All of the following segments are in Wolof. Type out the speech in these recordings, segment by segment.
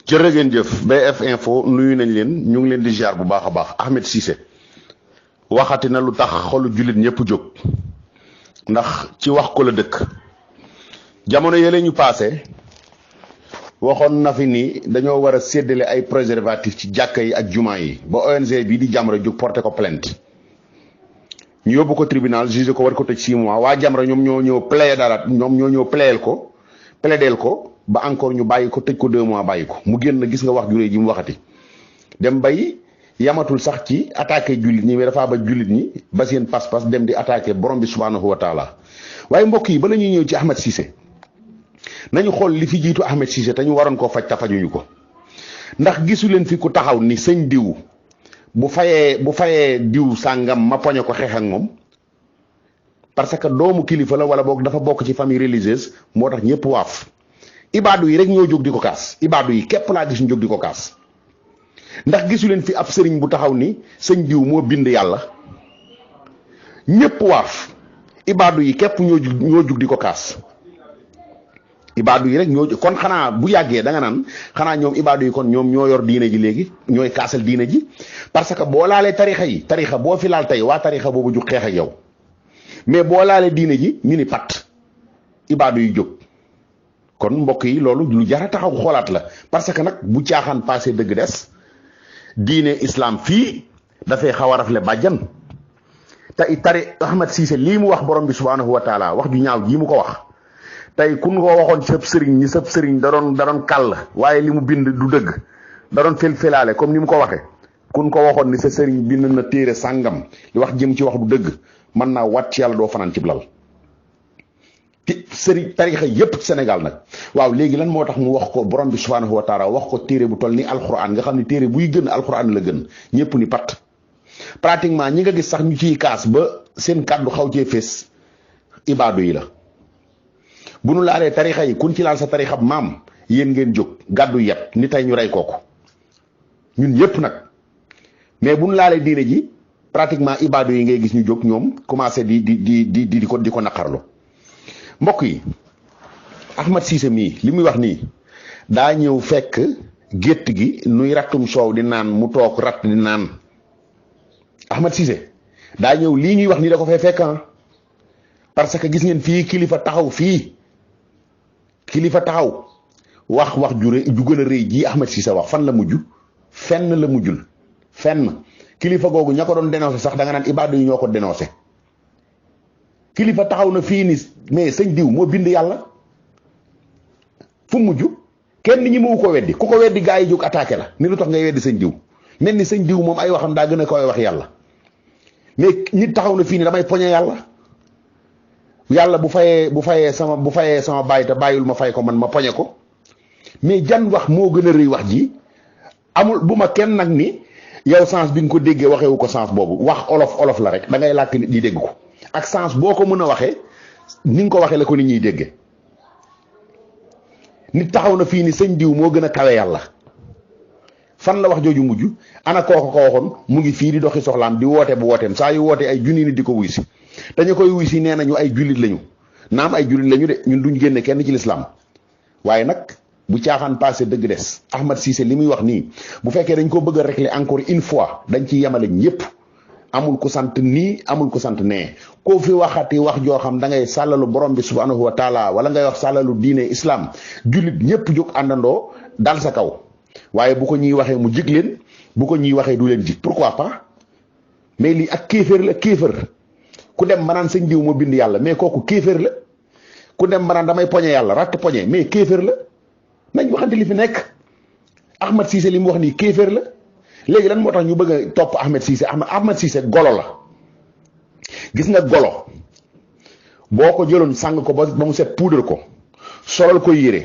jërë ngeen jëf BF Info nuyu nañ leen ñu ngi leen di ziar bu baax a baax Ahmed Cissé waxati na lu tax xolu jullit ñëpp jóg ndax ci wax ko la dëkk jamono yële ñu passé waxoon na fi ni dañoo war a séddale ay préservatif ci jàkka yi ak jumaa yi ba ONG bii di Jamra jóg porté ko plainte ñu yóbbu ko tribunal jugé ko war ko tëj 6 mois waa Jamra ñoom ñoo ñëw plaideel ko ba encore ñu bàyyi ko tëj ko 2 mois bàyyi ko mu génn gis nga wax juré ji mu waxati dem bay yamatul sax ci attaqué jullit ñi mais dafa ba jullit ñi ba seen pas-pas dem di attaqué borom bi subhanahu wa taala waaye mbokk yi bala ñuy ñëw ci Ahmed Cissé nañu xool li fi jiitu Ahmed Cissé te ñu waroon koo faj te fajuñu ko ndax gisu leen fi ku taxaw ni sëñ diw bu fayee diw sàngam ma poñe ko xeex ak moom parce que doomu kilifa la wala boog dafa bokk ci famille religieuse moo tax ñëpp waaf ibaadu yi rek ñoo jóg di ko kaas ibaadu yi képp laa gis ñu jóg di ko kaas ndax gisu leen fi ab sëriñ bu taxaw ni sëñ diw moo bind yàlla ñëpp waaf ibaadu yi képp ñoo jóg di ko kaas ibaadu yi rek ñoo kon xanaa bu yàggee da nga naan xanaa ñoom ibaadu yi kon ñoom ñoo yor diine ji léegi ñooy kaasal diine ji parce que boo laalee tarixa boo fi laal tey waa tarixa boobu jug xeex ak yow mais boo laalee diine ji ñu ni pat ibaadu yi jóg kon mbokk yi loolu lu jara taxaw xoolaat la parce que nag bu caaxaan passé dëgg des diine islam fii dafay xaw a rafle bàjjan te tari Ahmed Cissé lii mu wax borom bi subhanahu wa taala wax ju ñaaw jii mu ko wax tey kun ko waxoon sëb sëriñ ñi sëb sëriñ da doon kàll waaye li mu bind du dëgg da doon fel-felaale comme ni mu ko waxee kun ko waxoon ni sa sëriñ bind na téere sàngam li wax jëm ci wax du dëgg mën naa wat ci yàlla doo fanaan ci lal ci sëriñ tarixa yépp ci Sénégal nag waaw léegi lan moo tax mu wax ko borom bi subhanahu wa taala wax ko téere bu toll ni alxuraan nga xam ne téere buy gën alxuraan la gën ñëpp ni pat pratiquement ñi nga gis sax ñu ciy kaas ba seen kàddu xaw cee fees ibaadu yi la bu nu laalee tarixa yi kun ci laal sa tarixa maam yéen ngeen jóg gàddu yet ni tey ñu rey kooku ñun ñëpp nag mais bu nu laalee diine ji pratiquement ibaadu yi ngay gis ñu jóg ñoom commencé di ko naqarlu mbokk yi Ahmed Cissé mii li muy wax nii daa ñëw fekk gétt gi nuy rattum soow di naan mu toog ratt di naan Ahmed Cissé daa ñëw lii ñuy wax nii da ko fay fekk parce que gis ngeen fii kilifa taxaw wax ju gën a rëy ji Ahmed Cissé wax fan la mujj fenn la mujjul fenn kilifa googu ña ko doon dénoncé sax da nga naan ibaadu yi ñoo ko dénoncé kilifa taxaw na fii ni mais sëñ diw moo bind yàlla fu mujj kenn ñi mu ko weddi ku ko weddi gaa yi jóg attaqué la ni lu tax ngay weddi sëñ diw mel ni sëñ diw moom ay waxam daa gën a koy wax yàlla mais nit taxaw na fii ni damay poñe yàlla bu fayee sama bàyyi te bàyyul ma fay ko man ma poñe ko mais jan wax moo gën a rëy wax ji amul bu ma kenn nag ni yow sens bi nga ko déggee waxewu ko sens boobu wax olof la rek da ngay làkk nit ñi dégg ko ak sens boo ko mën a waxee ni nga ko waxee la ko nit ñiy déggee nit taxaw na fii ni sëñ diw moo gën a kawe yàlla fan la wax jooju mujj ana kooko ko waxoon mu ngi fii di doxi soxlaam di woote bu wooteem saa yu wootee ay junni nit di ko wuy si dañu koy wuy si nee nañu ay jullit lañu naam ay jullit lañu de ñun duñ génne kenn ci lislaam waaye nag bu caaxaan passé dëgg des Ahmed Cissé li muy wax nii bu fekkee dañ ko bëgg a régler encore une fois dañ ci yemale ñëpp amul ku sant nii amul ku sant nee koo fi waxati wax joo xam da ngay sàllalu borom bi subhanahu wa taala wala ngay wax sàllalu diine islam jullit ñëpp jóg àndandoo dal sa kaw waaye bu ko ñuy waxee mu jig leen bu ko ñuy waxee du leen jig pourquoi pas mais lii ak kéeféer la kéeféer ku dem ba naan sëñ diw moo bind yàlla mais kooku kéeféer la ku dem ba naan damay poñe yàlla ratt poñe mais kéeféer la nañ waxante li fi nekk Ahmed Cissé li mu wax nii kéeféer la léegi lan moo tax ñu bëgg a topp Ahmed Cissé golo la gis nga golo boo ko jëloon sàng ko ba mu set puudar ko solal ko yére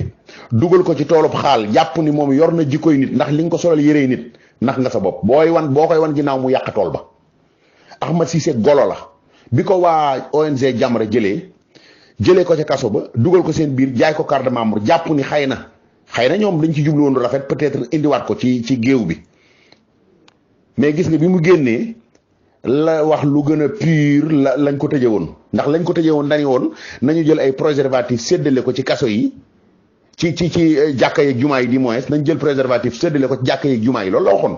dugal ko ci toolub xaal jàpp ni moom yor na jikkoy nit ndax li nga ko solal yére nit ndax nga sa bopp boo koy wan ginnaaw mu yàq tool ba Ahmed Cissé golo la bi ko waa ONG Jamra jëlee ko ca kaso ba dugal ko seen biir jaay ko carte de membre jàpp ni xëy na ñoom dañ ci jublu woon rafet peut-être indiwaat ko ci géew bi mais gis nga bi mu génnee la wax lu gën a pur lañ ko tëjee woon ndax lañ ko tëjee woon dañu woon nañu jël ay préservatifs séddale ko ci kaso yi ci jàkka yeeg jumaa yi di moins nañ jël préservatif séddale ko ci jàkka yeeg jumaa yi loolu la waxoon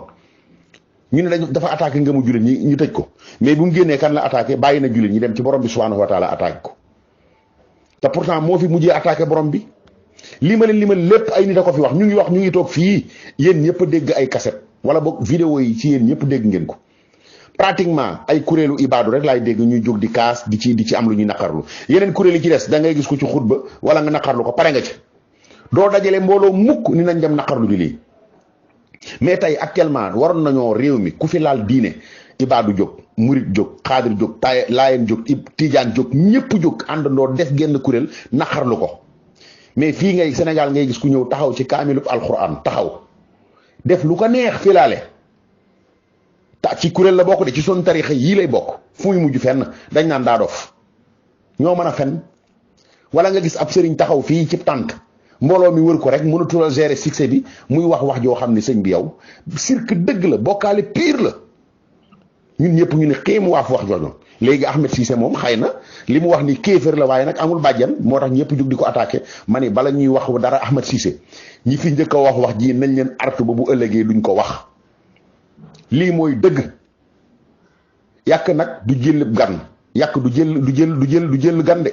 ñu ne dafa attaqué ngëmu jullit ñi ñu tëj ko mais bu mu génnee kan la attaqué bàyyi na jullit ñi dem ci borom bi subhanahu wa taala attaqué ko te pourtant moo fi mujjee attaqué borom bi li ma leen lépp ay nit a ko fi wax ñu ngi toog fii yéen ñëpp a dégg ay cassette wala boog vidéo yi ci yéen ñëpp dégg ngeen ko pratiquement ay kuréelu ibaadu rek laay dégg ñuy jóg di kaas di ci am lu ñuy naqarlu yeneen kuréel yi ci des da ngay gis ko ci xutba wala nga naqarlu ko pare nga ci doo dajale mbooloo mukk ni nañ dem naqarlu di lii mais tey actuellement waroon nañoo réew mi ku fi laal diine ibaadu jóg murit jóg xaadir jóg laayeen jóg tijaan jóg ñëpp jóg àndandoo def genn kuréel naqarlu ko mais fii ngay Sénégal ngay gis ku ñëw taxaw ci kaamilub alquran taxaw def lu ko neex fi laale ci kuréel la bokk de ci son tarixa yii lay bokk fu muy mujj fenn dañ naan daa dof ñoo mën a fen wala nga gis ab sëriñ taxaw fii ci tànt mbooloo mi wër ko rek mënatul a gérer succès bi muy wax joo xam ne sëñ bi yow cirque dëgg la bokkaale pire la ñun ñëpp ñu ne xéemu waaf wax jooju léegi Ahmed Cissé moom xëy na li mu wax ni kéefër la waaye nag amul bàjjan moo tax ñëpp jug di ko attaqué ma ni bala ñuy wax dara Ahmed Cissé ñi fi njëkk a wax ji nañ leen artu ba bu ëllëgee duñ ko wax lii mooy dëgg yàq nag du jël gan yàq du jël gan de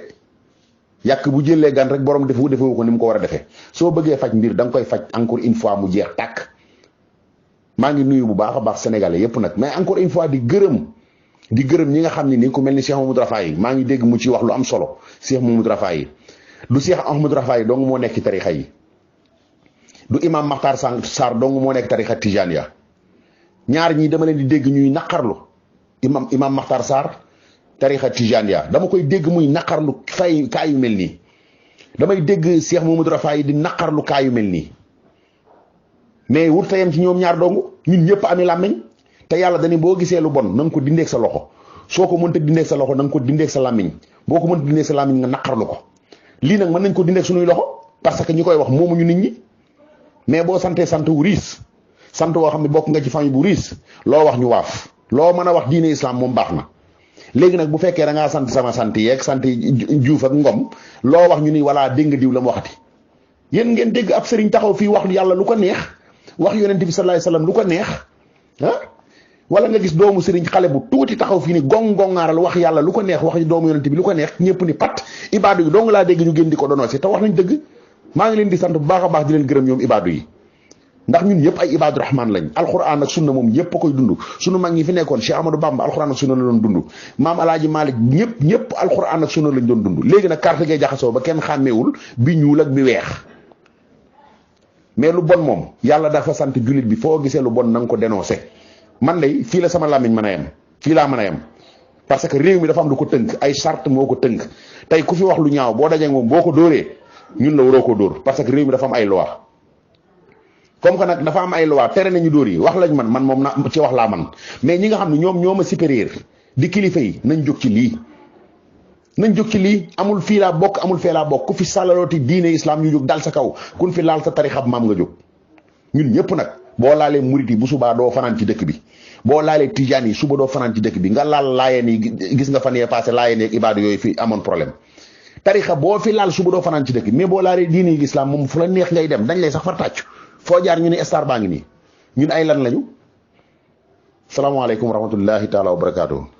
yàq bu jëlee gan rek borom defewu ko ni mu ko war a defee soo bëggee faj mbir da nga koy faj encore une fois mu jeex tàkk maa ngi nuyu bu baax a baax sénégalais yépp nag mais encore une fois di gërëm ñi nga xam ne ni ku mel ni Cheikh Mamadou Rafaay maa ngi dégg mu ci wax lu am solo Cheikh Mamadou Rafaay du Cheikh Ahmadou Rafaay dong moo nekk ci tarixa yi du imam Makhtar Sarr dong moo nekk tarixa Tijaniya ñaar ñii dama leen di dégg ñuy naqarlu imam Makhtar Sarr tarixa Tijaniya dama koy dégg muy naqarlu kaa yu mel nii damay dégg Cheikh Mamadou Rafaay di naqarlu kaa yu mel nii mais wut tayam ci ñoom ñaar dong ñun ñëpp ami làmmiñ te yàlla dañu boo gisee lu bon na nga ko dindeeg sa loxo soo ko mënta dindeeg sa loxo na nga ko dindeeg sa làmmiñ boo ko mënta dindeeg sa làmmiñ nga naqarlu ko lii nag mën nañ ko dindeeg suñuy loxo parce que ñi koy wax moomuñu nit ñi mais boo santee sant wu riis sant woo xam ne bokk nga ci famille bu riis loo wax ñu waaf loo mën a wax diine islam moom baax na léegi nag bu fekkee da ngaa sant sama sant yeeg sant Juuf ak Ngom loo wax ñu ni wala dégg nga diw la mu waxati yéen ngeen dégg ab sëriñ taxaw fii wax yàlla lu ko neex wax yonent bi sallallahu alayhi wasallam lu ko neex ah wala nga gis doomu sëriñ xale bu tuuti taxaw fii ni gongongaaral wax yàlla lu ko neex wax doomu yonent bi lu ko neex ñëpp ni pat ibaadu yi dong laa dégg ñu gën di ko doonoo si te wax nañ dëgg maa ngi leen di sant bu baax a baax di leen gërëm ñoom ibaadu yi ndax ñun ñëpp ay ibaadu rahman lañ alquran ak sunna moom ñëpp a koy dund sunu mag ñi fi nekkoon Cheikh Amadou Bamba alquran ak sunna la doon dund maam alaaji Malick ñëpp alquran ak sunna lañ doon dund léegi nag carte gay jaxasoo ba kenn xàmmeewul bi ñuul ak bi weex mais lu bon moom yàlla dafa sant jullit bi foo gisee lu bon na nga ko dénoncé man de fii la sama làmmiñ mën a yem fii laa mën a yem parce que réew mi dafa am lu ko tënk ay charte moo ko tënk tey ku fi wax lu ñaaw boo dajee moom boo ko dóoree ñun la waroo ko dóor parce que réew mi dafa am ay loi comme que nag dafa am ay loi tere nañu dóor yi wax lañ man moom na ci wax laa man mais ñi nga xam ne ñoo ma supérieur di kilifa yi nañ jóg ci lii amul fii laa bokk amul fee laa bokk ku fi sàllalooti diine islam ñu jóg dal sa kaw kun fi laal sa tarixab maam nga jóg ñun ñëpp nag boo laalee murit yi bu subaa doo fanaan ci dëkk bi boo laalee tijaan yi suba doo fanaan ci dëkk bi nga laal laayeen yi gis nga fan yee passé laayeen yeeg ibaadu yooyu fi amoon problème tarixa boo fi laal suba doo fanaan ci dëkk bi mais boo laalee diine yi l'islam moom fu la neex ngay dem dañ lay sax far tàccu foo jaar ñu ne star baa ngi nii ñun ay lan lañu salaamaaleykum wa rahmatullahi taala wa barakaatu.